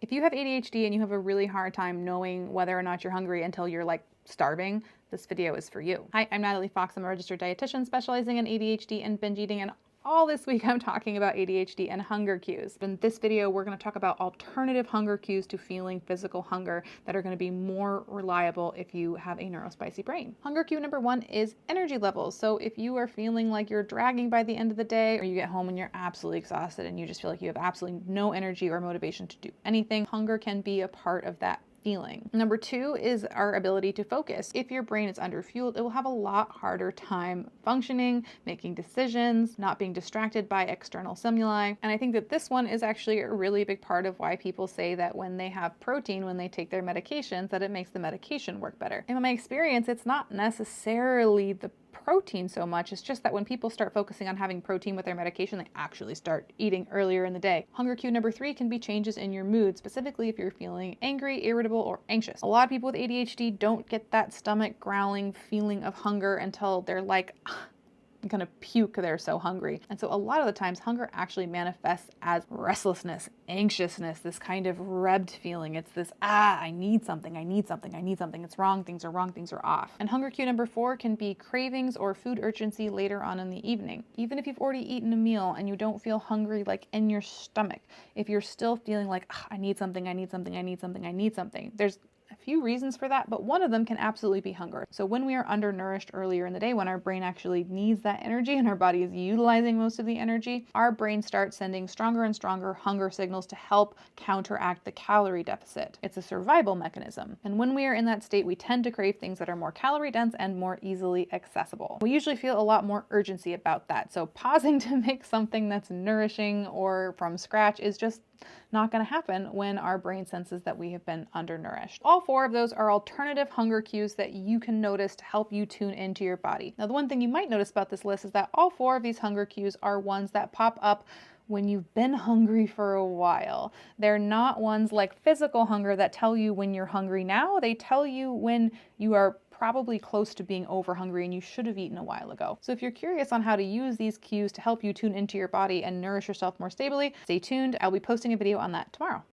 If you have ADHD and you have a really hard time knowing whether or not you're hungry until you're like starving, this video is for you. Hi, I'm Natalie Fox. I'm a registered dietitian specializing in ADHD and binge eating, and all this week I'm talking about ADHD and hunger cues. In this video, we're going to talk about alternative hunger cues to feeling physical hunger that are going to be more reliable if you have a neurospicy brain. Hunger cue number one is energy levels. So if you are feeling like you're dragging by the end of the day, or you get home and you're absolutely exhausted and you just feel like you have absolutely no energy or motivation to do anything, hunger can be a part of that feeling. Number two is our ability to focus. If your brain is underfueled, it will have a lot harder time functioning, making decisions, not being distracted by external stimuli. And I think that this one is actually a really big part of why people say that when they have protein, when they take their medications, that it makes the medication work better. In my experience, it's not necessarily the protein so much. It's just that when people start focusing on having protein with their medication, they actually start eating earlier in the day. Hunger cue number three can be changes in your mood, specifically if you're feeling angry, irritable, or anxious. A lot of people with ADHD don't get that stomach growling feeling of hunger until they're like, gonna puke, they're so hungry. And so a lot of the times hunger actually manifests as restlessness, anxiousness, this kind of rebbed feeling. It's this, I need something, I need something, I need something. It's wrong, things are wrong, things are off. And hunger cue number four can be cravings or food urgency later on in the evening. Even if you've already eaten a meal and you don't feel hungry like in your stomach, if you're still feeling like, I need something, I need something, I need something, I need something, there's a few reasons for that, but one of them can absolutely be hunger. So when we are undernourished earlier in the day, when our brain actually needs that energy and our body is utilizing most of the energy, our brain starts sending stronger and stronger hunger signals to help counteract the calorie deficit. It's a survival mechanism. And when we are in that state, we tend to crave things that are more calorie dense and more easily accessible. We usually feel a lot more urgency about that. So pausing to make something that's nourishing or from scratch is just not going to happen when our brain senses that we have been undernourished. All four of those are alternative hunger cues that you can notice to help you tune into your body. Now, the one thing you might notice about this list is that all four of these hunger cues are ones that pop up when you've been hungry for a while. They're not ones like physical hunger that tell you when you're hungry now. They tell you when you are probably close to being over hungry and you should have eaten a while ago. So if you're curious on how to use these cues to help you tune into your body and nourish yourself more stably, stay tuned. I'll be posting a video on that tomorrow.